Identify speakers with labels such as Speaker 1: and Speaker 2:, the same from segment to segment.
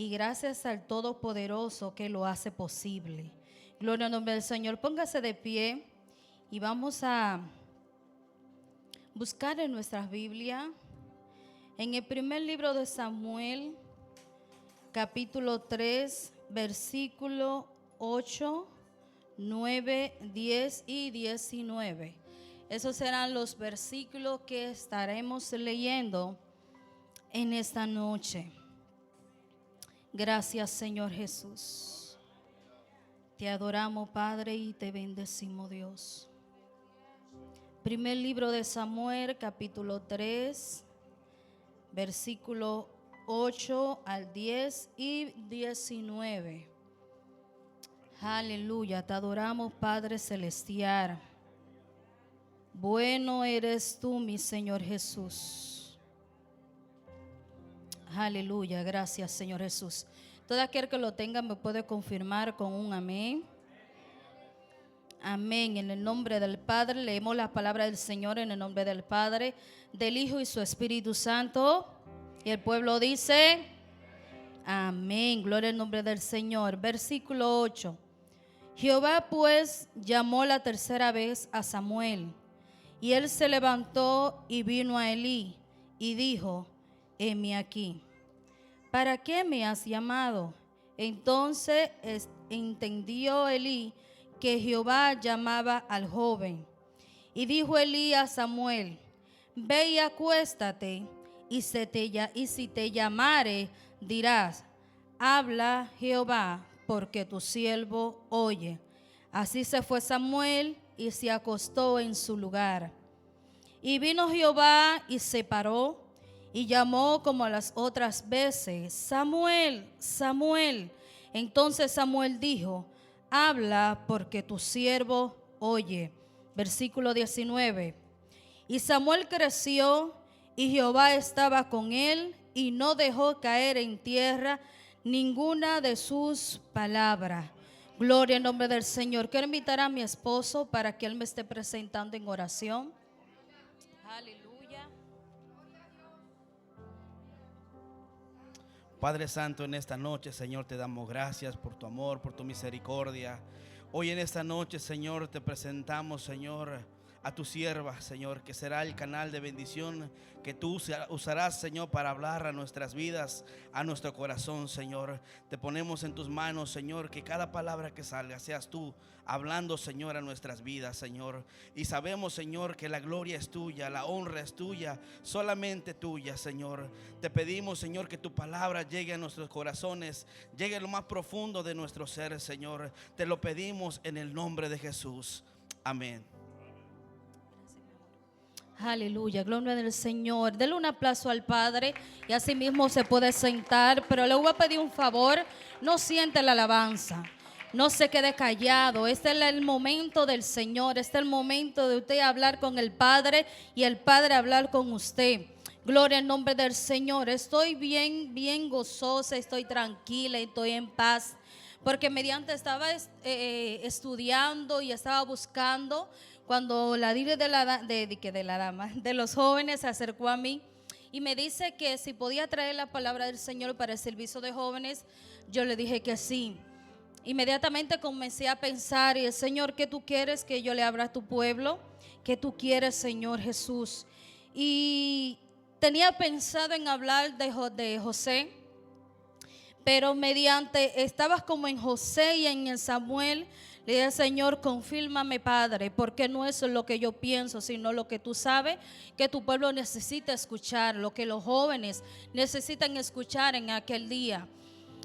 Speaker 1: y gracias al Todopoderoso que lo hace posible. Gloria al nombre del Señor. Póngase de pie y vamos a buscar en nuestras Biblias, en el primer libro de Samuel, capítulo 3, versículo 8, 9, 10 y 19. Esos serán los versículos que estaremos leyendo en esta noche. Gracias, Señor Jesús. Te adoramos, Padre, y te bendecimos, Dios. Primer libro de Samuel, capítulo 3, versículo 8 al 10 y 19. Aleluya, te adoramos, Padre celestial. Bueno eres tú, mi Señor Jesús. Aleluya, gracias, Señor Jesús. Todo aquel que lo tenga me puede confirmar con un amén. Amén. En el nombre del Padre, leemos la palabra del Señor en el nombre del Padre, del Hijo y su Espíritu Santo. Y el pueblo dice, amén. Gloria al nombre del Señor. Versículo 8. Jehová pues llamó la tercera vez a Samuel, y él se levantó y vino a Elí, y dijo, heme aquí. ¿Para qué me has llamado? Entonces entendió Elí que Jehová llamaba al joven. Y dijo Elí a Samuel, ve y acuéstate, y si te llamare, dirás, habla Jehová, porque tu siervo oye. Así se fue Samuel y se acostó en su lugar. Y vino Jehová y se paró y llamó como las otras veces, Samuel, Samuel. Entonces Samuel dijo, habla, porque tu siervo oye. Versículo 19. Y Samuel creció y Jehová estaba con él y no dejó caer en tierra ninguna de sus palabras. Gloria en nombre del Señor. Quiero invitar a mi esposo para que él me esté presentando en oración. Aleluya.
Speaker 2: Padre Santo, en esta noche, Señor, te damos gracias por tu amor, por tu misericordia. Hoy en esta noche, Señor, te presentamos, Señor, a tu sierva, Señor, que será el canal de bendición que tú usarás, Señor, para hablar a nuestras vidas, a nuestro corazón, Señor. Te ponemos en tus manos, Señor, que cada palabra que salga seas tú hablando, Señor, a nuestras vidas, Señor. Y sabemos, Señor, que la gloria es tuya, la honra es tuya, solamente tuya, Señor. Te pedimos, Señor, que tu palabra llegue a nuestros corazones, llegue a lo más profundo de nuestro ser, Señor. Te lo pedimos en el nombre de Jesús. Amén.
Speaker 1: Aleluya, gloria del Señor. Dele un aplauso al Padre y así mismo se puede sentar. Pero le voy a pedir un favor, no siente la alabanza, no se quede callado. Este es el momento del Señor, este es el momento de usted hablar con el Padre y el Padre hablar con usted. Gloria al nombre del Señor. Estoy bien gozosa, estoy tranquila, estoy en paz. Porque mediante estaba estudiando y estaba buscando, cuando la líder de los jóvenes se acercó a mí y me dice que si podía traer la palabra del Señor para el servicio de jóvenes, yo le dije que sí. Inmediatamente comencé a pensar, y el Señor, ¿qué tú quieres que yo le abra a tu pueblo? ¿Qué tú quieres, Señor Jesús? Y tenía pensado en hablar de José, pero mediante estabas como en José y en el Samuel, le dije, Señor, confírmame, Padre, porque no es lo que yo pienso, sino lo que tú sabes que tu pueblo necesita escuchar, lo que los jóvenes necesitan escuchar en aquel día.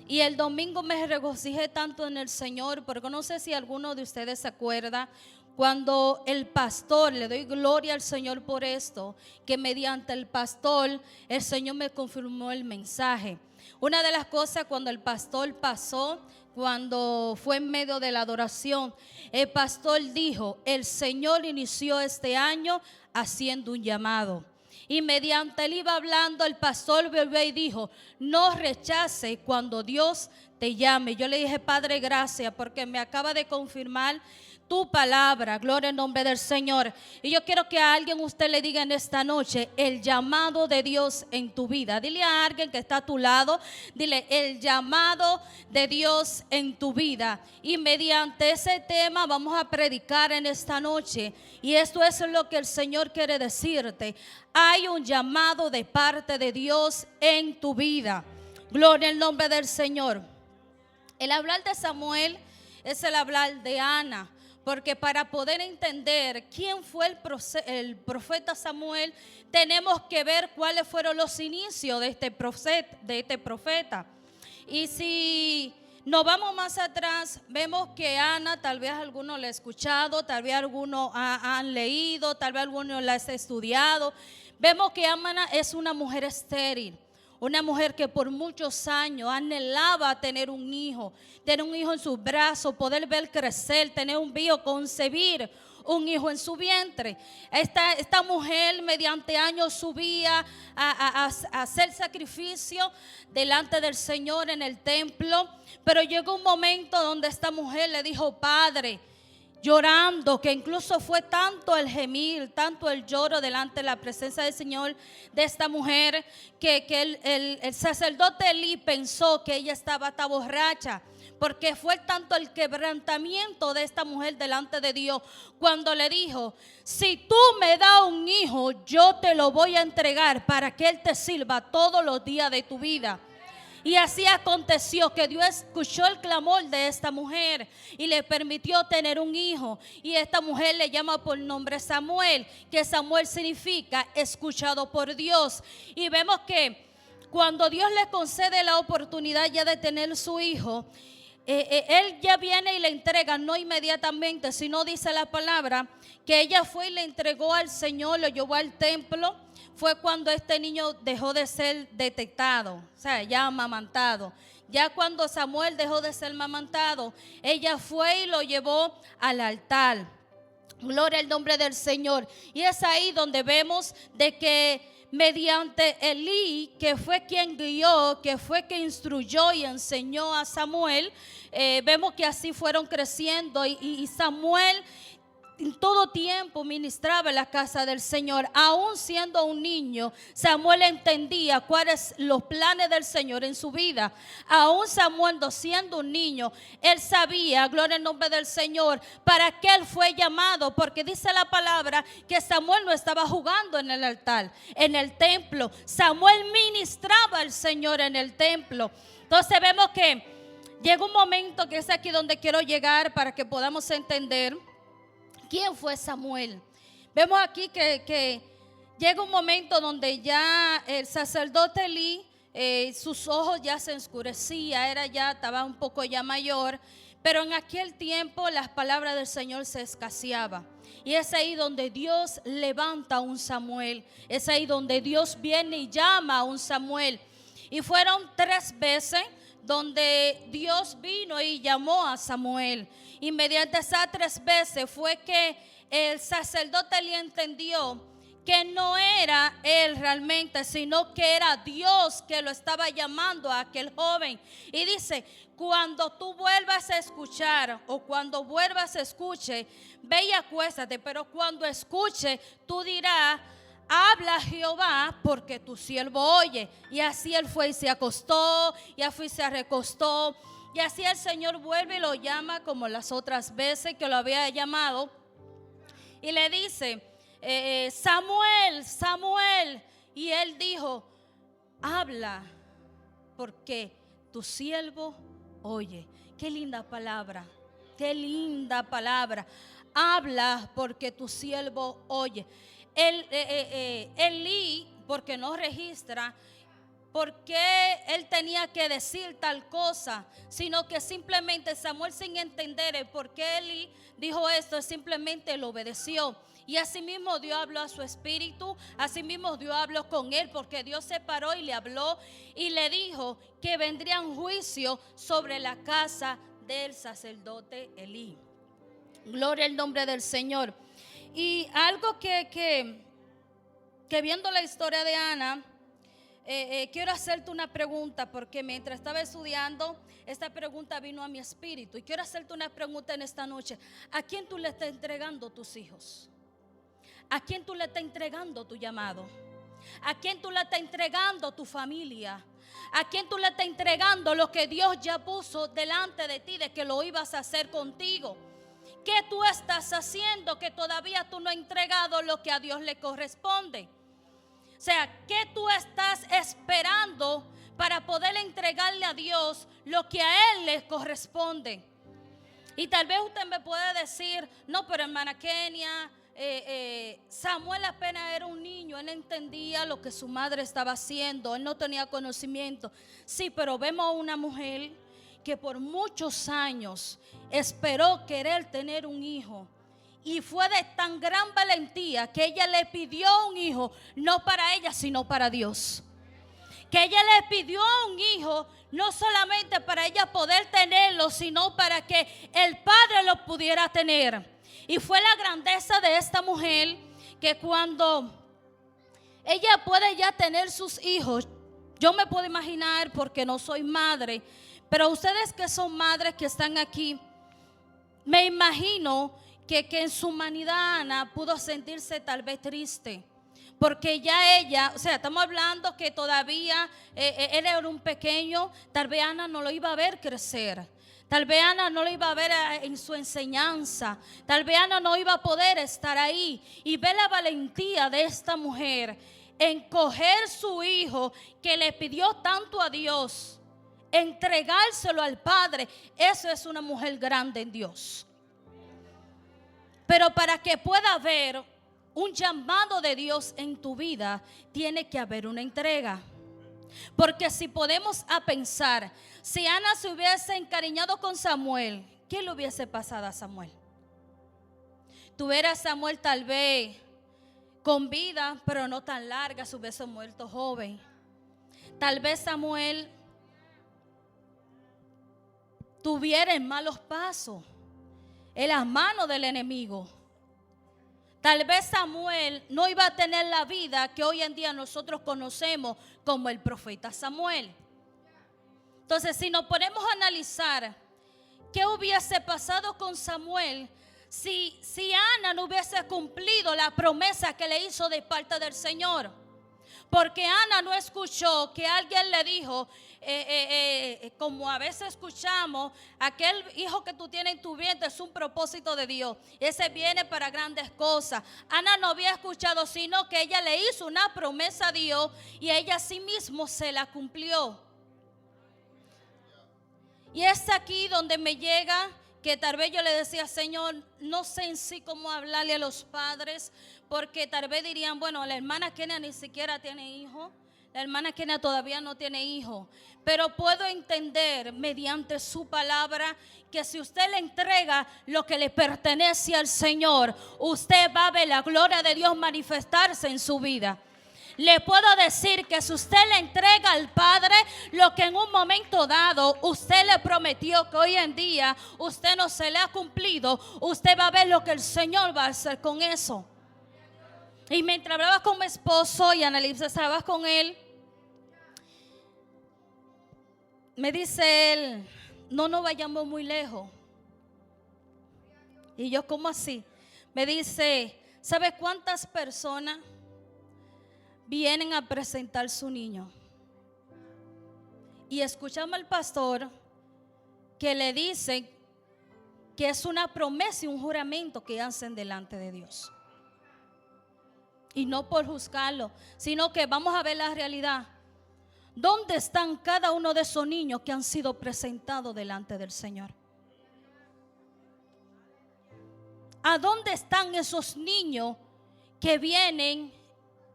Speaker 1: Y el domingo me regocijé tanto en el Señor, porque no sé si alguno de ustedes se acuerda cuando el pastor, le doy gloria al Señor por esto, que mediante el pastor el Señor me confirmó el mensaje. Una de las cosas cuando el pastor pasó, cuando fue en medio de la adoración, el pastor dijo, el Señor inició este año haciendo un llamado. Y mediante él iba hablando, el pastor volvió y dijo, no rechace cuando Dios te llame. Yo le dije, Padre, gracias, porque me acaba de confirmar tu palabra. Gloria al nombre del Señor. Y yo quiero que a alguien usted le diga en esta noche el llamado de Dios en tu vida. Dile a alguien que está a tu lado, dile el llamado de Dios en tu vida. Y mediante ese tema vamos a predicar en esta noche. Y esto es lo que el Señor quiere decirte. Hay un llamado de parte de Dios en tu vida. Gloria al nombre del Señor. El hablar de Samuel es el hablar de Ana, porque para poder entender quién fue el profeta Samuel, tenemos que ver cuáles fueron los inicios de este profeta. Y si nos vamos más atrás, vemos que Ana, tal vez algunos la han escuchado, tal vez algunos han leído, tal vez algunos la han estudiado. Vemos que Ana es una mujer estéril. Una mujer que por muchos años anhelaba tener un hijo en sus brazos, poder ver crecer, tener un bebé, concebir un hijo en su vientre. Esta mujer mediante años subía a hacer sacrificio delante del Señor en el templo, pero llegó un momento donde esta mujer le dijo: Padre, llorando, que incluso fue tanto el gemir, tanto el lloro delante de la presencia del Señor de esta mujer, que el sacerdote Elí pensó que ella estaba hasta borracha, porque fue tanto el quebrantamiento de esta mujer delante de Dios, cuando le dijo: si tú me das un hijo, yo te lo voy a entregar para que él te sirva todos los días de tu vida. Y así aconteció que Dios escuchó el clamor de esta mujer y le permitió tener un hijo. Y esta mujer le llama por nombre Samuel, que Samuel significa escuchado por Dios. Y vemos que cuando Dios le concede la oportunidad ya de tener su hijo, él ya viene y le entrega, no inmediatamente, sino dice la palabra que ella fue y le entregó al Señor, lo llevó al templo. Fue cuando este niño dejó de ser detectado, o sea, ya amamantado. Ya cuando Samuel dejó de ser amamantado, ella fue y lo llevó al altar. Gloria al nombre del Señor. Y es ahí donde vemos de que mediante Elí, que fue quien guió, que fue quien instruyó y enseñó a Samuel, vemos que así fueron creciendo y Samuel en todo tiempo ministraba en la casa del Señor. Aún siendo un niño, Samuel entendía cuáles los planes del Señor en su vida. Aún Samuel siendo un niño, él sabía, gloria al nombre del Señor, para qué él fue llamado, porque dice la palabra que Samuel no estaba jugando en el altar, en el templo. Samuel ministraba al Señor en el templo. Entonces vemos que llega un momento, que es aquí donde quiero llegar para que podamos entender ¿quién fue Samuel? Vemos aquí que llega un momento donde ya el sacerdote Elí, sus ojos ya se oscurecían, estaba un poco ya mayor, pero en aquel tiempo las palabras del Señor se escaseaban. Y es ahí donde Dios levanta a un Samuel, es ahí donde Dios viene y llama a un Samuel. Y fueron 3 veces donde Dios vino y llamó a Samuel. Y mediante esas 3 veces fue que el sacerdote le entendió que no era él realmente, sino que era Dios que lo estaba llamando a aquel joven. Y dice: cuando tú vuelvas a escuchar, o cuando vuelvas a escuche, ve y acuéstate, pero cuando escuche, tú dirás: habla Jehová, porque tu siervo oye. Y así él fue y se acostó, y así se recostó. Y así el Señor vuelve y lo llama como las otras veces que lo había llamado. Y le dice: Samuel, Samuel. Y él dijo: habla, porque tu siervo oye. Qué linda palabra, qué linda palabra. Habla, porque tu siervo oye. Elí, porque no registra por qué él tenía que decir tal cosa, sino que simplemente Samuel, sin entender el por qué Elí dijo esto, simplemente lo obedeció. Y así mismo Dios habló a su espíritu, así mismo Dios habló con él, porque Dios se paró y le habló y le dijo que vendría un juicio sobre la casa del sacerdote Elí. Gloria al nombre del Señor. Y algo que viendo la historia de Ana, quiero hacerte una pregunta, porque mientras estaba estudiando, esta pregunta vino a mi espíritu. Y quiero hacerte una pregunta en esta noche. ¿A quién tú le estás entregando tus hijos? ¿A quién tú le estás entregando tu llamado? ¿A quién tú le estás entregando tu familia? ¿A quién tú le estás entregando lo que Dios ya puso delante de ti, de que lo ibas a hacer contigo? ¿Qué tú estás haciendo que todavía tú no has entregado lo que a Dios le corresponde? O sea, ¿qué tú estás esperando para poder entregarle a Dios lo que a Él le corresponde? Y tal vez usted me puede decir, no, pero hermana Kenia, Samuel apenas era un niño, él no entendía lo que su madre estaba haciendo, él no tenía conocimiento. Sí, pero vemos a una mujer que por muchos años esperó querer tener un hijo, y fue de tan gran valentía que ella le pidió un hijo, no para ella, sino para Dios. Que ella le pidió un hijo, no solamente para ella poder tenerlo, sino para que el Padre lo pudiera tener. Y fue la grandeza de esta mujer, que cuando ella puede ya tener sus hijos, yo me puedo imaginar, porque no soy madre, pero ustedes que son madres que están aquí, me imagino que en su humanidad Ana pudo sentirse tal vez triste, porque ya ella, o sea, estamos hablando que todavía él era un pequeño, tal vez Ana no lo iba a ver crecer. Tal vez Ana no lo iba a ver en su enseñanza. Tal vez Ana no iba a poder estar ahí. Y ve la valentía de esta mujer en coger su hijo que le pidió tanto a Dios, entregárselo al Padre. Eso es una mujer grande en Dios. Pero para que pueda haber un llamado de Dios en tu vida, tiene que haber una entrega. Porque si podemos a pensar, si Ana se hubiese encariñado con Samuel, ¿qué le hubiese pasado a Samuel? Tuviera a Samuel tal vez con vida, pero no tan larga, se hubiese muerto joven. Tal vez Samuel tuviera en malos pasos, en las manos del enemigo. Tal vez Samuel no iba a tener la vida que hoy en día nosotros conocemos como el profeta Samuel. Entonces, si nos ponemos a analizar qué hubiese pasado con Samuel si Ana no hubiese cumplido la promesa que le hizo de parte del Señor. Porque Ana no escuchó que alguien le dijo, como a veces escuchamos, aquel hijo que tú tienes en tu vientre es un propósito de Dios, ese viene para grandes cosas. Ana no había escuchado, sino que ella le hizo una promesa a Dios y ella a sí mismo se la cumplió. Y es aquí donde me llega que tal vez yo le decía, Señor, no sé en sí cómo hablarle a los padres, porque tal vez dirían, bueno, la hermana Kenia ni siquiera tiene hijo, la hermana Kenia todavía no tiene hijo, pero puedo entender mediante su palabra que si usted le entrega lo que le pertenece al Señor, usted va a ver la gloria de Dios manifestarse en su vida. Le puedo decir que si usted le entrega al Padre lo que en un momento dado usted le prometió, que hoy en día usted no se le ha cumplido, usted va a ver lo que el Señor va a hacer con eso. Y mientras hablaba con mi esposo y analizaba con él, me dice él, no nos vayamos muy lejos. Y yo, ¿cómo así? Me dice, ¿sabe cuántas personas vienen a presentar su niño? Y escuchamos al pastor que le dice que es una promesa y un juramento que hacen delante de Dios. Y no por juzgarlo, sino que vamos a ver la realidad. ¿Dónde están cada uno de esos niños que han sido presentados delante del Señor? ¿A dónde están esos niños que vienen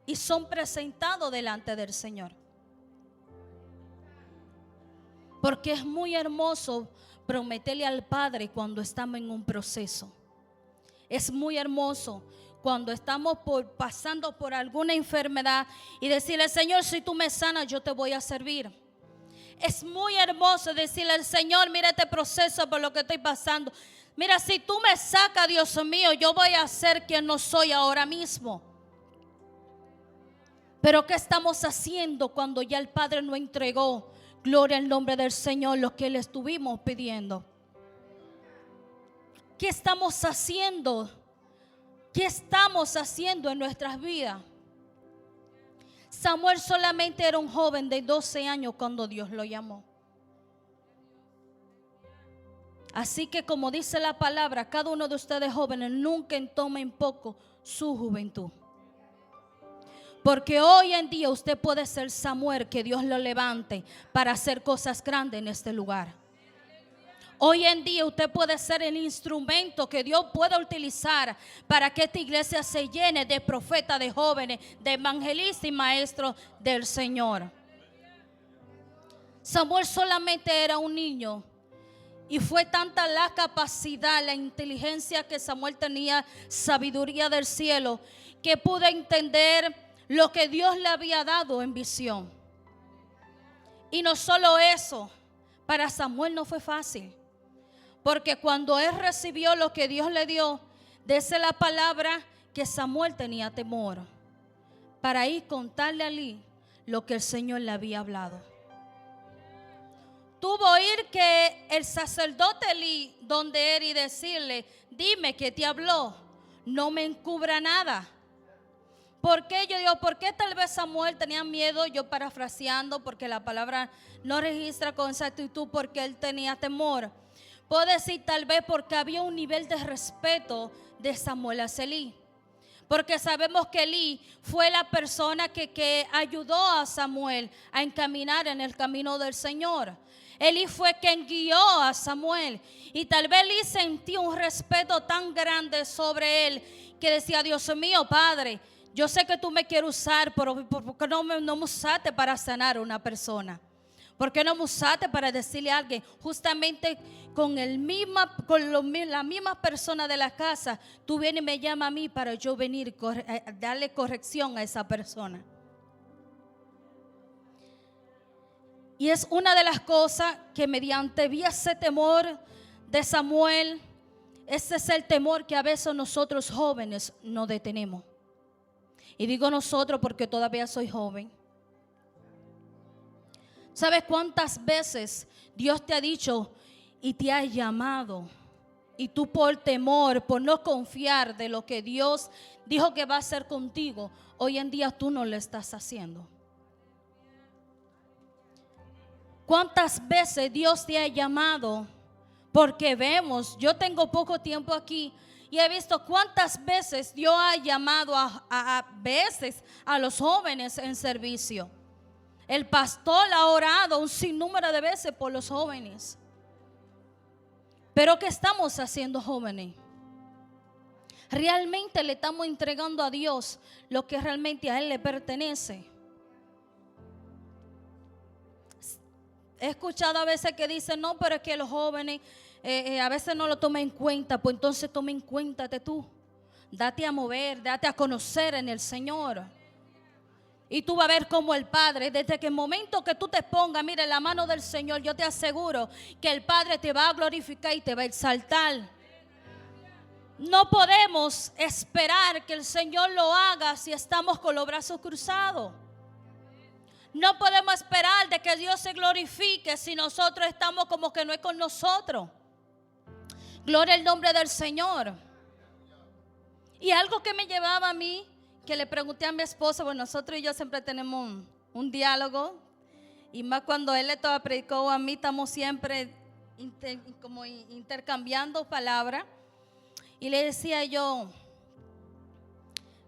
Speaker 1: y son presentados delante del Señor? Porque es muy hermoso prometerle al Padre cuando estamos en un proceso. Es muy hermoso cuando estamos pasando por alguna enfermedad y decirle, Señor, si tú me sanas, yo te voy a servir. Es muy hermoso decirle al Señor, mira este proceso por lo que estoy pasando. Mira, si tú me sacas, Dios mío, yo voy a ser quien no soy ahora mismo. Pero ¿qué estamos haciendo cuando ya el Padre nos entregó, gloria al nombre del Señor, lo que le estuvimos pidiendo? ¿Qué estamos haciendo? ¿Qué estamos haciendo en nuestras vidas? Samuel solamente era un joven de 12 años cuando Dios lo llamó. Así que, como dice la palabra, cada uno de ustedes jóvenes nunca tome en poco su juventud. Porque hoy en día usted puede ser Samuel, que Dios lo levante para hacer cosas grandes en este lugar. Hoy en día usted puede ser el instrumento que Dios pueda utilizar para que esta iglesia se llene de profetas, de jóvenes, de evangelistas y maestros del Señor. Samuel solamente era un niño. Y fue tanta la capacidad, la inteligencia que Samuel tenía, sabiduría del cielo, que pudo entender lo que Dios le había dado en visión. Y no solo eso, para Samuel no fue fácil. Porque cuando él recibió lo que Dios le dio, dice la palabra que Samuel tenía temor para ir contarle a Elí lo que el Señor le había hablado. Tuvo que ir que el sacerdote Elí donde él y decirle: dime qué te habló, no me encubra nada. ¿Por qué? Yo digo, ¿por qué tal vez Samuel tenía miedo? Yo parafraseando, porque la palabra no registra con exactitud porque él tenía temor. Puedo decir tal vez porque había un nivel de respeto de Samuel hacia Elí. Porque sabemos que Elí fue la persona que ayudó a Samuel a encaminar en el camino del Señor. Elí fue quien guió a Samuel. Y tal vez Elí sentía un respeto tan grande sobre él que decía: Dios mío, Padre, yo sé que tú me quieres usar, pero ¿por qué no me usaste para sanar a una persona? ¿Por qué no me usaste para decirle a alguien? Justamente con la misma persona de la casa, tú vienes y me llamas a mí para yo venir a darle corrección a esa persona. Y es una de las cosas que mediante vi ese temor de Samuel, ese es el temor que a veces nosotros jóvenes nos detenemos. Y digo nosotros porque todavía soy joven. ¿Sabes cuántas veces Dios te ha dicho y te ha llamado? Y tú por temor, por no confiar de lo que Dios dijo que va a hacer contigo, hoy en día tú no lo estás haciendo. ¿Cuántas veces Dios te ha llamado? Porque vemos, yo tengo poco tiempo aquí y he visto cuántas veces Dios ha llamado a veces a los jóvenes en servicio. El pastor ha orado un sinnúmero de veces por los jóvenes. Pero ¿qué estamos haciendo, jóvenes? ¿Realmente le estamos entregando a Dios lo que realmente a Él le pertenece? He escuchado a veces que dicen: no, pero es que los jóvenes a veces no lo toman en cuenta. Pues entonces toma en cuenta tú. Date a mover, date a conocer en el Señor. Y tú vas a ver cómo el Padre, desde que el momento que tú te pongas, mire, la mano del Señor, yo te aseguro que el Padre te va a glorificar y te va a exaltar. No podemos esperar que el Señor lo haga si estamos con los brazos cruzados. No podemos esperar de que Dios se glorifique si nosotros estamos como que no es con nosotros. Gloria al nombre del Señor. Y algo que me llevaba a mí, que le pregunté a mi esposo, bueno, nosotros y yo siempre tenemos un diálogo, y más cuando él le predicó a mí, estamos siempre como intercambiando palabras. Y le decía yo: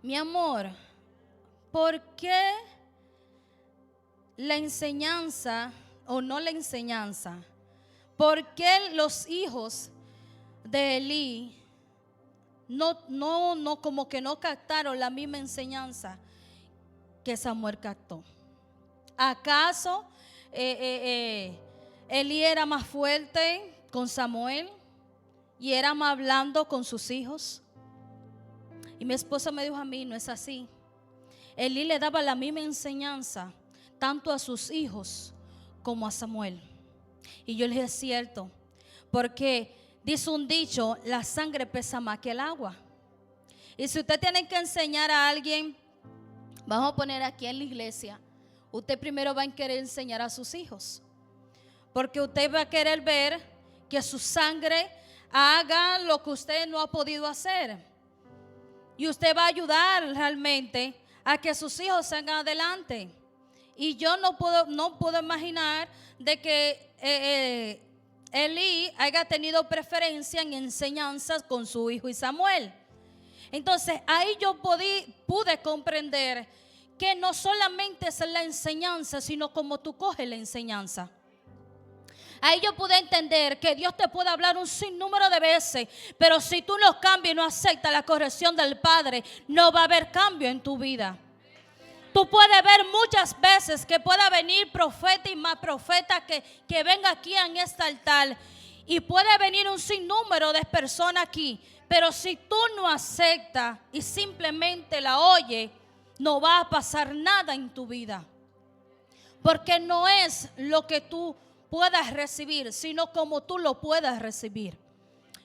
Speaker 1: mi amor, ¿por qué la enseñanza o no la enseñanza? ¿Por qué los hijos de Elí no como que no captaron la misma enseñanza que Samuel captó? ¿Acaso Elí era más fuerte con Samuel y era más hablando con sus hijos? Y mi esposa me dijo a mí: no es así. Elí le daba la misma enseñanza tanto a sus hijos como a Samuel. Y yo le dije: es cierto, porque dice un dicho: la sangre pesa más que el agua. Y si usted tiene que enseñar a alguien Vamos a poner aquí en la iglesia, usted primero va a querer enseñar a sus hijos, porque usted va a querer ver que su sangre haga lo que usted no ha podido hacer. Y usted va a ayudar realmente a que sus hijos salgan adelante. Y yo no puedo imaginar de que Elí haya tenido preferencia en enseñanzas con su hijo y Samuel. Entonces ahí yo pude comprender que no solamente es la enseñanza, sino como tú coges la enseñanza. Ahí yo pude entender que Dios te puede hablar un sinnúmero de veces, pero si tú no cambias y no aceptas la corrección del Padre, no va a haber cambio en tu vida. Tú puedes ver muchas veces que pueda venir profeta y más profeta que venga aquí en este altar, y puede venir un sinnúmero de personas aquí, pero si tú no aceptas y simplemente la oyes, no va a pasar nada en tu vida, porque no es lo que tú puedas recibir, sino como tú lo puedas recibir.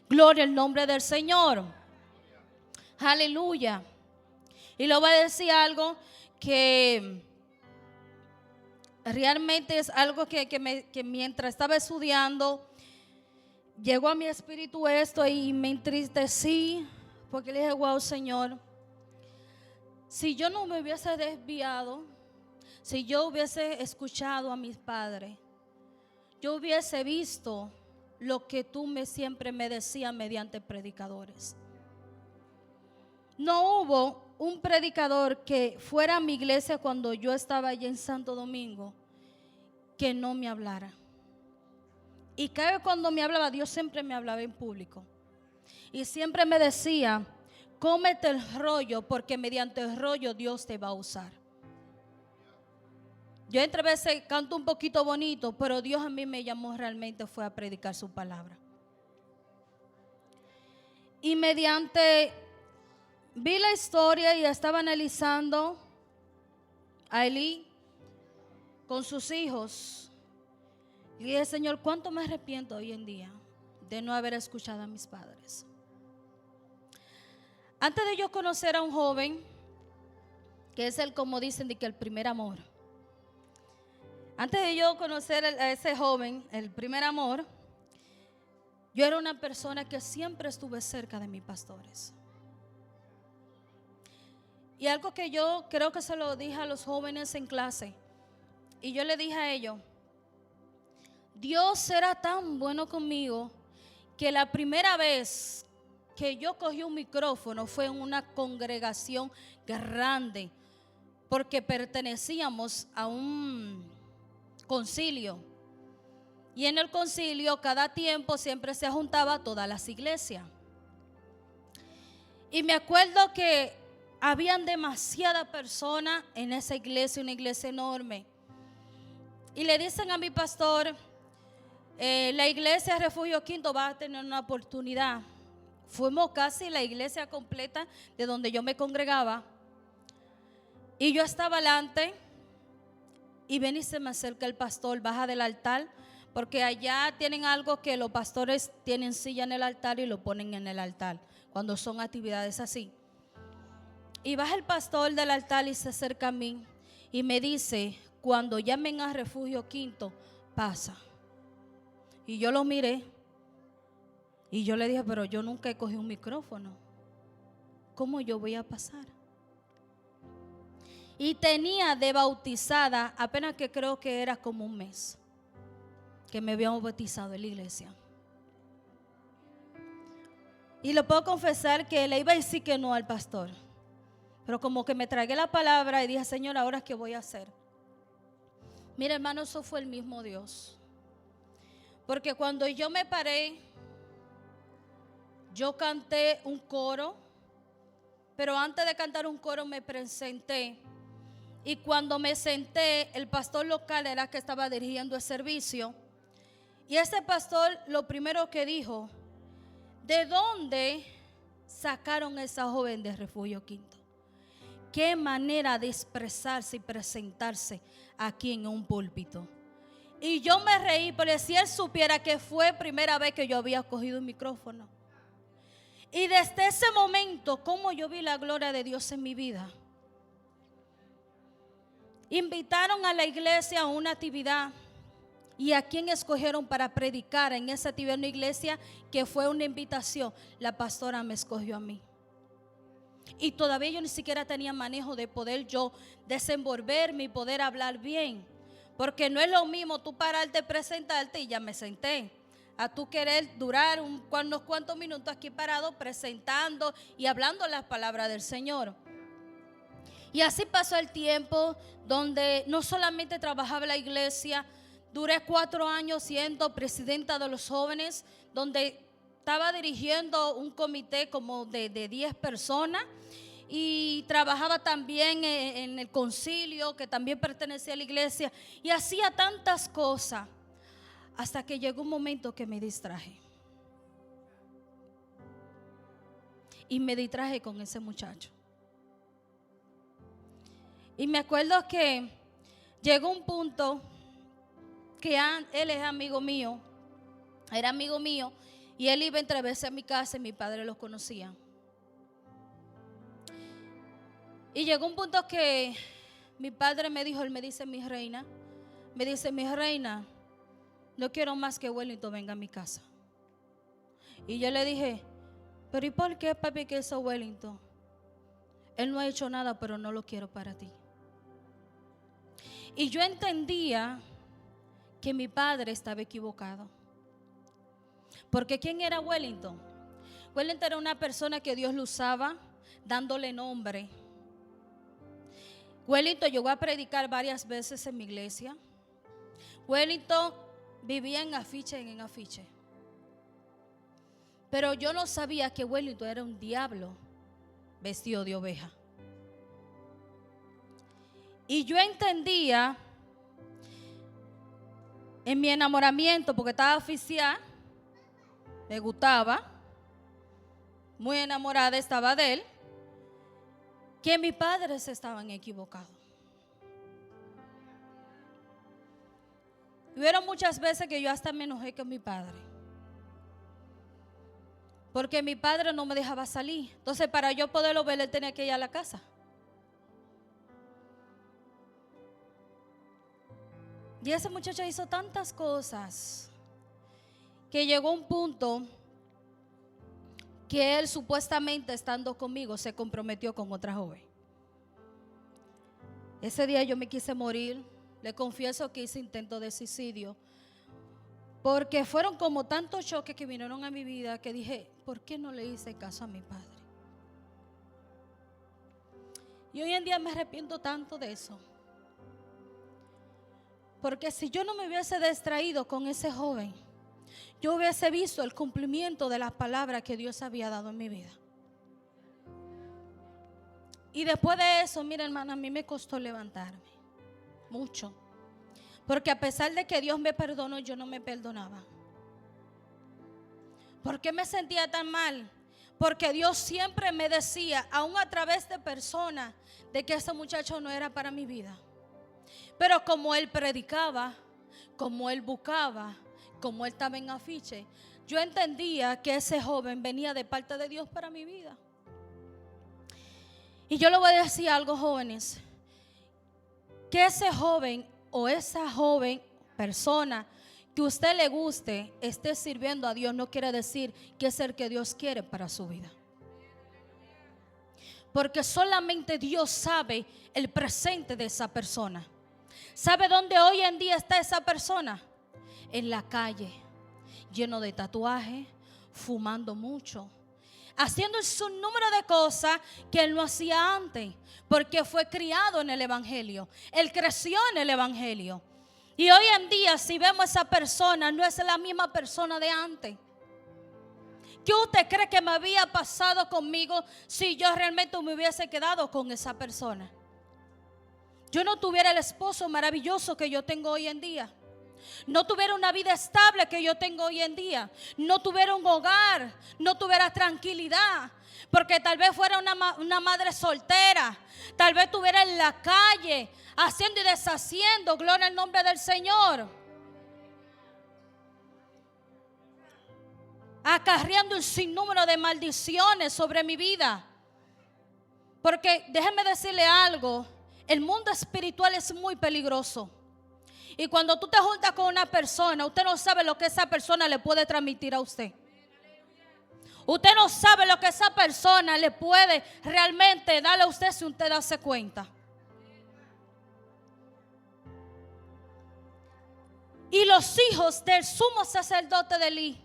Speaker 1: Gloria al nombre del Señor. Aleluya. Y le voy a decir algo que realmente es algo que mientras estaba estudiando llegó a mi espíritu esto y me entristecí, porque le dije: wow, Señor, si yo no me hubiese desviado, si yo hubiese escuchado a mis padres, yo hubiese visto lo que tú siempre me decías mediante predicadores. No hubo un predicador que fuera a mi iglesia cuando yo estaba allá en Santo Domingo que no me hablara. Y cada vez cuando me hablaba, Dios siempre me hablaba en público. Y siempre me decía: cómete el rollo, porque mediante el rollo Dios te va a usar. Yo entre veces canto un poquito bonito, pero Dios a mí me llamó realmente fue a predicar su palabra. Y mediante vi la historia y estaba analizando a Elí con sus hijos. Y dije: Señor, ¿cuánto me arrepiento hoy en día de no haber escuchado a mis padres? Antes de yo conocer a un joven, que es como dicen, de que el primer amor. Antes de yo conocer a ese joven, el primer amor, yo era una persona que siempre estuve cerca de mis pastores. Y algo que yo creo que se lo dije a los jóvenes en clase, y yo le dije a ellos: Dios era tan bueno conmigo que la primera vez que yo cogí un micrófono fue en una congregación grande, porque pertenecíamos a un concilio, y en el concilio cada tiempo siempre se juntaba todas las iglesias. Y me acuerdo que habían demasiadas personas en esa iglesia, una iglesia enorme. Y le dicen a mi pastor: la iglesia Refugio Quinto va a tener una oportunidad. Fuimos casi la iglesia completa de donde yo me congregaba, y yo estaba delante. Y ven y se me acerca el pastor, baja del altar, porque allá tienen algo que los pastores tienen silla en el altar y lo ponen en el altar cuando son actividades así. Y baja el pastor del altar y se acerca a mí y me dice: cuando llamen a Refugio Quinto, pasa. Y yo lo miré y yo le dije: pero yo nunca he cogido un micrófono, ¿cómo yo voy a pasar? Y tenía de bautizada, apenas que creo que era como un mes que me habían bautizado en la iglesia. Y le puedo confesar que le iba a decir que no al pastor, pero como que me tragué la palabra y dije: Señor, ¿ahora qué voy a hacer? Mira, hermano, eso fue el mismo Dios. Porque cuando yo me paré, yo canté un coro, pero antes de cantar un coro me presenté. Y cuando me senté, el pastor local era que estaba dirigiendo el servicio. Y ese pastor lo primero que dijo: ¿de dónde sacaron a esa joven de Refugio Quinto? Qué manera de expresarse y presentarse aquí en un púlpito. Y yo me reí, pero si él supiera que fue primera vez que yo había cogido un micrófono. Y desde ese momento, como yo vi la gloria de Dios en mi vida. invitaron a la iglesia a una actividad. ¿Y a quién escogieron para predicar en esa actividad en una iglesia que fue una invitación? La pastora me escogió a mí. Y todavía yo ni siquiera tenía manejo de poder yo desenvolverme y poder hablar bien. Porque no es lo mismo tú pararte, presentarte y ya me senté, a tú querer durar unos cuantos minutos aquí parado presentando y hablando las palabras del Señor. Y así pasó el tiempo donde no solamente trabajaba en la iglesia. Duré 4 años siendo presidenta de los jóvenes, donde estaba dirigiendo un comité como de 10 personas. Y trabajaba también en el concilio, que también pertenecía a la iglesia. Y hacía tantas cosas, hasta que llegó un momento que me distraje. Y me distraje con ese muchacho. Y me acuerdo que llegó un punto que él es amigo mío, era amigo mío, y él iba entre veces a mi casa y mi padre los conocía. Y llegó un punto que mi padre me dijo, él me dice, mi reina, no quiero más que Wellington venga a mi casa. Y yo le dije, pero ¿y por qué, papi, que eso Wellington? Él no ha hecho nada, pero no lo quiero para ti. Y yo entendía que mi padre estaba equivocado. Porque ¿quién era Wellington? Wellington era una persona que Dios lo usaba dándole nombre. Wellington llegó a predicar varias veces en mi iglesia. Wellington vivía en afiche. Pero yo no sabía que Wellington era un diablo vestido de oveja. Y yo entendía en mi enamoramiento, porque estaba oficial, me gustaba, muy enamorada estaba de él, que mis padres estaban equivocados. Hubieron muchas veces que yo hasta me enojé con mi padre, porque mi padre no me dejaba salir. Entonces, para yo poderlo ver, él tenía que ir a la casa. Y ese muchacho hizo tantas cosas que llegó un punto que él, supuestamente estando conmigo, se comprometió con otra joven. Ese día yo me quise morir. Le confieso que hice intento de suicidio, porque fueron como tantos choques que vinieron a mi vida que dije, ¿por qué no le hice caso a mi padre? Y hoy en día me arrepiento tanto de eso, porque si yo no me hubiese distraído con ese joven, yo hubiese visto el cumplimiento de las palabras que Dios había dado en mi vida. Y después de eso, mira, hermana, a mí me costó levantarme mucho, porque a pesar de que Dios me perdonó, yo no me perdonaba. ¿Por qué me sentía tan mal? Porque Dios siempre me decía, aún a través de personas, de que ese muchacho no era para mi vida. Pero como él predicaba, como él buscaba, como él estaba en afiche, yo entendía que ese joven venía de parte de Dios para mi vida. Y yo le voy a decir algo, jóvenes, que ese joven o esa joven persona que a usted le guste esté sirviendo a Dios, no quiere decir que es el que Dios quiere para su vida. Porque solamente Dios sabe el presente de esa persona. ¿Sabe dónde hoy en día está esa persona? En la calle, lleno de tatuajes, fumando mucho, haciendo un número de cosas que él no hacía antes, porque fue criado en el evangelio. Él creció en el evangelio. Y hoy en día, si vemos a esa persona, no es la misma persona de antes. ¿Qué usted cree que me había pasado conmigo si yo realmente me hubiese quedado con esa persona? Yo no tuviera el esposo maravilloso que yo tengo hoy en día. No tuviera una vida estable que yo tengo hoy en día. No tuviera un hogar, no tuviera tranquilidad, porque tal vez fuera una madre soltera. Tal vez estuviera en la calle haciendo y deshaciendo. Gloria al nombre del Señor. Acarreando un sinnúmero de maldiciones sobre mi vida. Porque déjenme decirle algo. El mundo espiritual es muy peligroso. Y cuando tú te juntas con una persona, usted no sabe lo que esa persona le puede transmitir a usted. Usted no sabe lo que esa persona le puede realmente darle a usted si usted darse cuenta. Y los hijos del sumo sacerdote de Elí,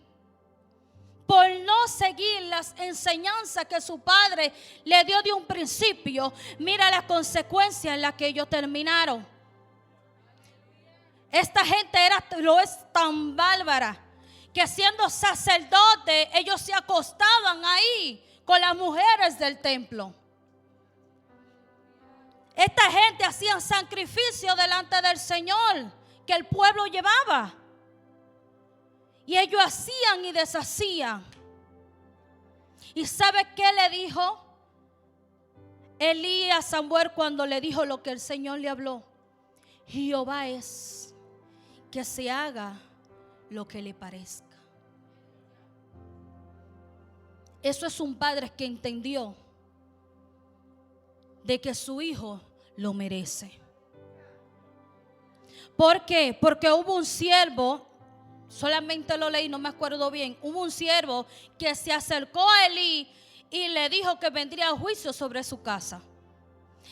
Speaker 1: por no seguir las enseñanzas que su padre le dio de un principio, mira las consecuencias en las que ellos terminaron. Esta gente lo es tan bárbara que siendo sacerdote ellos se acostaban ahí con las mujeres del templo. Esta gente hacía sacrificio delante del Señor que el pueblo llevaba. Y ellos hacían y deshacían. ¿Y sabe qué le dijo Elí a Samuel cuando le dijo lo que el Señor le habló? Jehová es que se haga lo que le parezca. Eso es un padre que entendió de que su hijo lo merece. ¿Por qué? Porque hubo un siervo, solamente lo leí, no me acuerdo bien. Hubo un siervo que se acercó a Elí y le dijo que vendría juicio sobre su casa.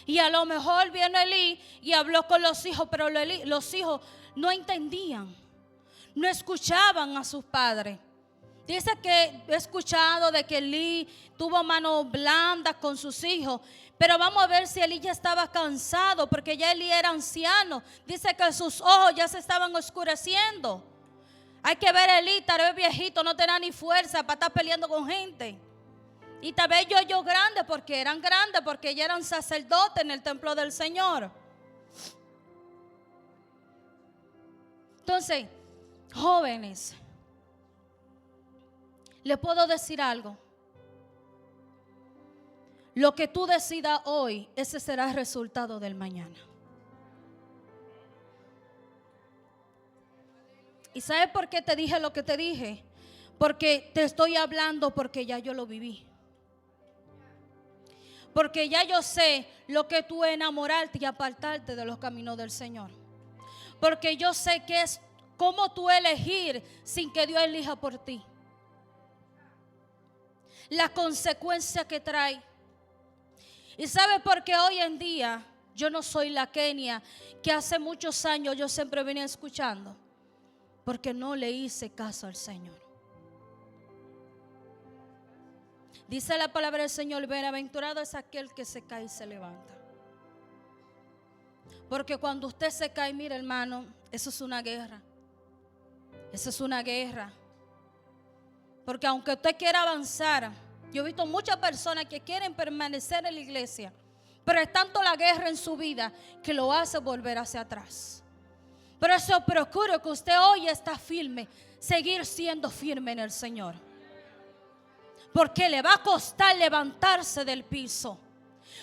Speaker 1: Y a lo mejor vino Elí y habló con los hijos, pero los hijos no entendían, no escuchaban a sus padres. Dice que he escuchado de que Elí tuvo manos blandas con sus hijos, pero vamos a ver si Elí ya estaba cansado, porque ya Elí era anciano. Dice que sus ojos ya se estaban oscureciendo. Hay que ver a Elí, tal vez viejito, no tenía ni fuerza para estar peleando con gente. Y tal vez yo grande, porque eran grandes, porque ya eran sacerdotes en el templo del Señor. Entonces, jóvenes, les puedo decir algo. Lo que tú decidas hoy, ese será el resultado del mañana. ¿Y sabes por qué te dije lo que te dije? Porque te estoy hablando porque ya yo lo viví. Porque ya yo sé lo que tú enamorarte y apartarte de los caminos del Señor. Porque yo sé que es cómo tú elegir sin que Dios elija por ti. La consecuencia que trae. Y ¿sabe por qué hoy en día yo no soy la Kenia que hace muchos años yo siempre venía escuchando? Porque no le hice caso al Señor. Dice la palabra del Señor: bienaventurado es aquel que se cae y se levanta. Porque cuando usted se cae, mire hermano, eso es una guerra. Eso es una guerra. Porque aunque usted quiera avanzar, yo he visto muchas personas que quieren permanecer en la iglesia, pero es tanto la guerra en su vida que lo hace volver hacia atrás. Por eso procuro que usted hoy está firme, seguir siendo firme en el Señor. Porque le va a costar levantarse del piso.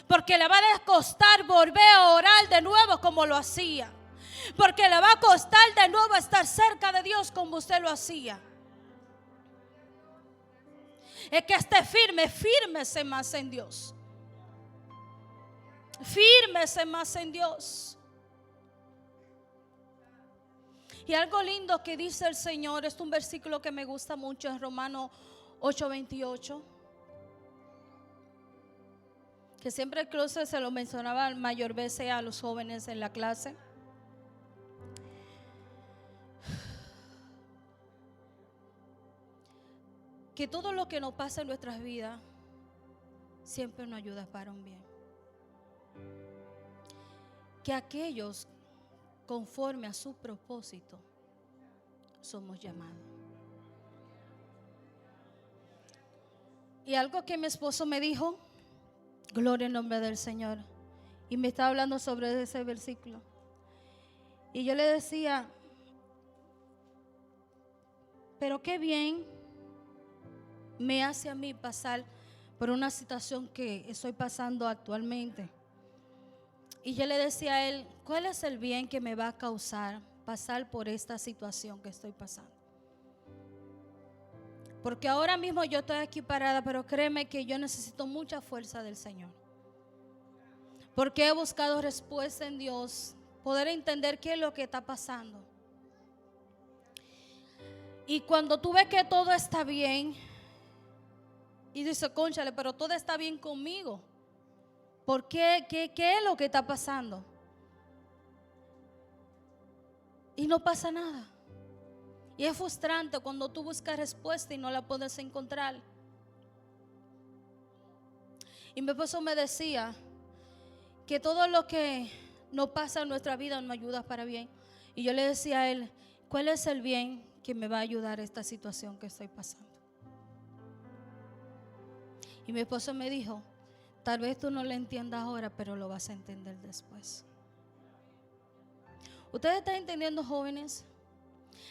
Speaker 1: Porque le va a costar volver a orar de nuevo como lo hacía. Porque le va a costar de nuevo estar cerca de Dios como usted lo hacía. Es que esté firme, fírmese más en Dios. Fírmese más en Dios. Y algo lindo que dice el Señor, es un versículo que me gusta mucho, en Romanos 8:28. Que siempre el closet se lo mencionaba mayor veces a los jóvenes en la clase. Que todo lo que nos pasa en nuestras vidas siempre nos ayuda para un bien. Que aquellos conforme a su propósito somos llamados. Y algo que mi esposo me dijo, gloria en nombre del Señor, y me estaba hablando sobre ese versículo. Y yo le decía, pero qué bien me hace a mí pasar por una situación que estoy pasando actualmente. Y yo le decía a él, ¿cuál es el bien que me va a causar pasar por esta situación que estoy pasando? Porque ahora mismo yo estoy aquí parada, pero créeme que yo necesito mucha fuerza del Señor. Porque he buscado respuesta en Dios, poder entender qué es lo que está pasando. Y cuando tú ves que todo está bien, y dices, cónchale, pero todo está bien conmigo. ¿Por qué? ¿Qué es lo que está pasando? Y no pasa nada. Y es frustrante cuando tú buscas respuesta y no la puedes encontrar. Y mi esposo me decía que todo lo que nos pasa en nuestra vida nos ayuda para bien. Y yo le decía a él, ¿cuál es el bien que me va a ayudar a esta situación que estoy pasando? Y mi esposo me dijo, tal vez tú no lo entiendas ahora, pero lo vas a entender después. ¿Ustedes están entendiendo, jóvenes,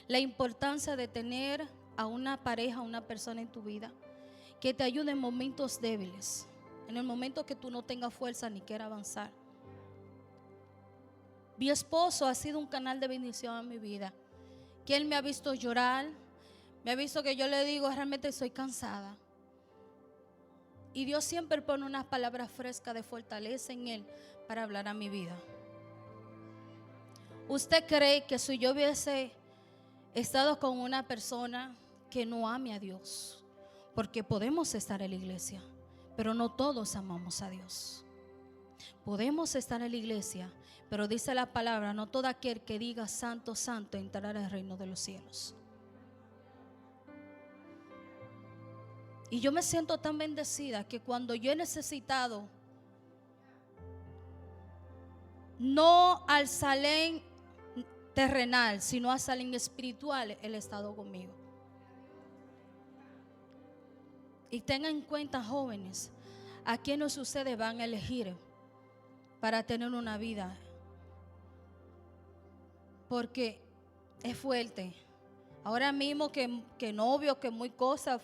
Speaker 1: la importancia de tener a una pareja, a una persona en tu vida que te ayude en momentos débiles, en el momento que tú no tengas fuerza ni quieras avanzar? Mi esposo ha sido un canal de bendición en mi vida, que él me ha visto llorar, me ha visto que yo le digo, realmente estoy cansada. Y Dios siempre pone unas palabras frescas de fortaleza en él para hablar a mi vida. ¿Usted cree que si yo hubiese estado con una persona que no ame a Dios? Porque podemos estar en la iglesia, pero no todos amamos a Dios. Podemos estar en la iglesia, pero dice la palabra, no todo aquel que diga santo, santo entrará al reino de los cielos. Y yo me siento tan bendecida que cuando yo he necesitado, no al Salem terrenal, sino al Salem espiritual, Él ha estado conmigo. Y tengan en cuenta, jóvenes, a quienes ustedes van a elegir para tener una vida, porque es fuerte. Ahora mismo que novio, que muy cosas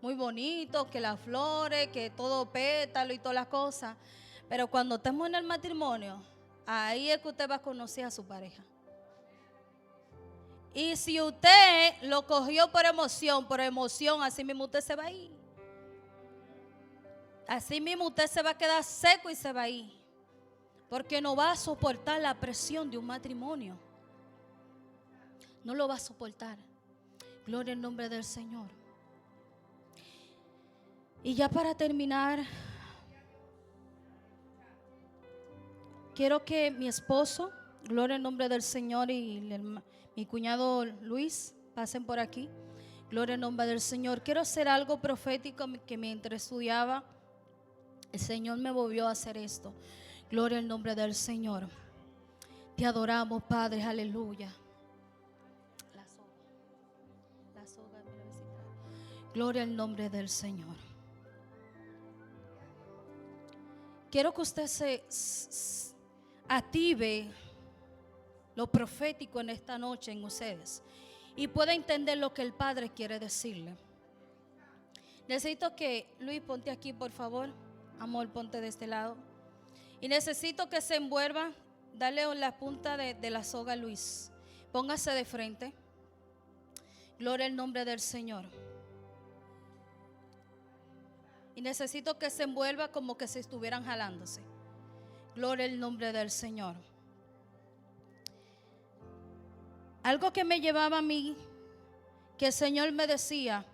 Speaker 1: muy bonito, que las flores, que todo pétalo y todas las cosas, pero cuando estemos en el matrimonio, ahí es que usted va a conocer a su pareja. Y si usted lo cogió por emoción, así mismo usted se va a ir. Así mismo usted se va a quedar seco y se va a ir, porque no va a soportar la presión de un matrimonio. No lo va a soportar. Gloria al nombre del Señor. Y ya para terminar, quiero que mi esposo, gloria al nombre del Señor, y mi cuñado Luis pasen por aquí. Gloria al nombre del Señor. Quiero hacer algo profético que mientras estudiaba, el Señor me volvió a hacer esto. Gloria al nombre del Señor. Te adoramos, Padre, aleluya. La soga, gloria al nombre del Señor. Quiero que usted se active lo profético en esta noche en ustedes y pueda entender lo que el Padre quiere decirle. Necesito que Luis, ponte aquí, por favor. Amor, ponte de este lado. Y necesito que se envuelva. Dale la punta de la soga a Luis. Póngase de frente. Gloria al nombre del Señor. Y necesito que se envuelva como que se estuvieran jalándose. Gloria al nombre del Señor. Algo que me llevaba a mí, que el Señor me decía,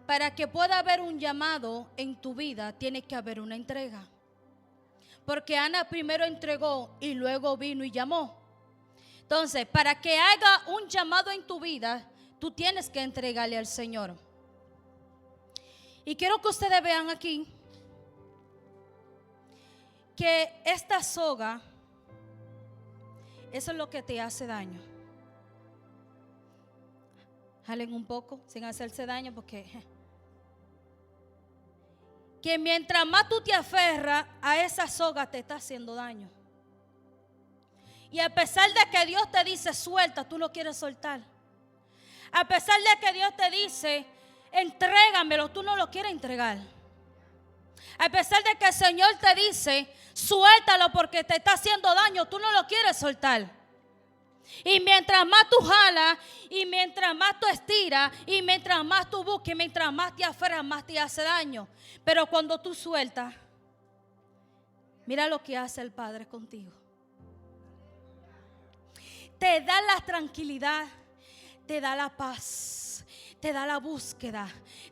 Speaker 1: para que pueda haber un llamado en tu vida, tiene que haber una entrega. Porque Ana primero entregó y luego vino y llamó. Entonces, para que haga un llamado en tu vida, tú tienes que entregarle al Señor. Y quiero que ustedes vean aquí que esta soga, eso es lo que te hace daño. Jalen un poco sin hacerse daño, porque que mientras más tú te aferras a esa soga, te está haciendo daño. Y a pesar de que Dios te dice suelta, tú no quieres soltar. A pesar de que Dios te dice entrégamelo, tú no lo quieres entregar. A pesar de que el Señor te dice suéltalo porque te está haciendo daño, tú no lo quieres soltar. Y mientras más tú jalas, y mientras más tú estiras, y mientras más tú busques, mientras más te aferras, más te hace daño. Pero cuando tú sueltas, Mira lo que hace el Padre contigo. Te da la tranquilidad, te da la paz, te da la búsqueda,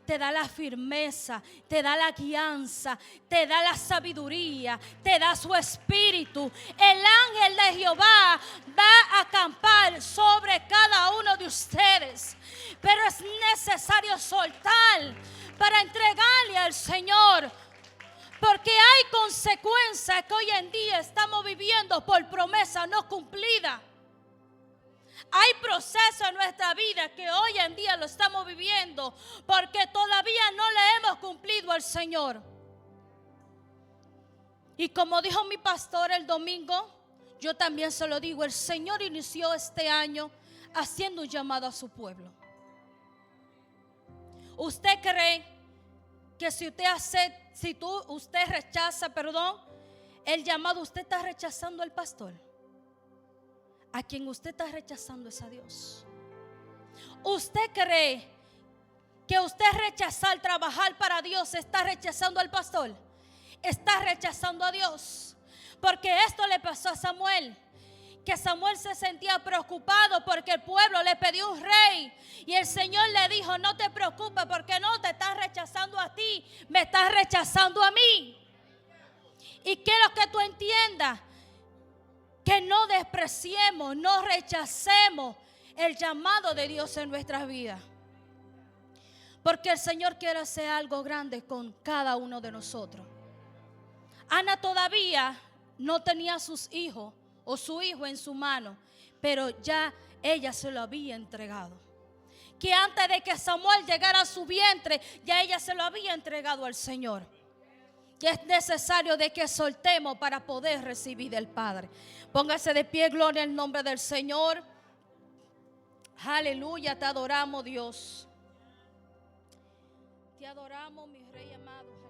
Speaker 1: te da la firmeza, te da la guianza, te da la sabiduría, te da su espíritu. El ángel de Jehová va a acampar sobre cada uno de ustedes, pero es necesario soltar para entregarle al Señor, porque hay consecuencias que hoy en día estamos viviendo por promesa no cumplida. Hay procesos en nuestra vida que hoy en día lo estamos viviendo porque todavía no le hemos cumplido al Señor. Y como dijo mi pastor el domingo, yo también se lo digo, el Señor inició este año haciendo un llamado a su pueblo. ¿Usted cree que si usted rechaza, el llamado, usted está rechazando al pastor? A quien usted está rechazando es a Dios. ¿Usted cree que usted rechazar trabajar para Dios está rechazando al pastor? Está rechazando a Dios. Porque esto le pasó a Samuel, que Samuel se sentía preocupado porque el pueblo le pidió un rey, y el Señor le dijo: no te preocupes, porque no te estás rechazando a ti, me estás rechazando a mí. Y quiero que tú entiendas que no despreciemos, no rechacemos el llamado de Dios en nuestras vidas. Porque el Señor quiere hacer algo grande con cada uno de nosotros. Ana todavía no tenía sus hijos o su hijo en su mano, pero ya ella se lo había entregado. Que antes de que Samuel llegara a su vientre, ya ella se lo había entregado al Señor. Que es necesario de que soltemos para poder recibir del Padre. Póngase de pie, gloria al nombre del Señor. Aleluya, te adoramos, Dios. Te adoramos, mi Rey amado.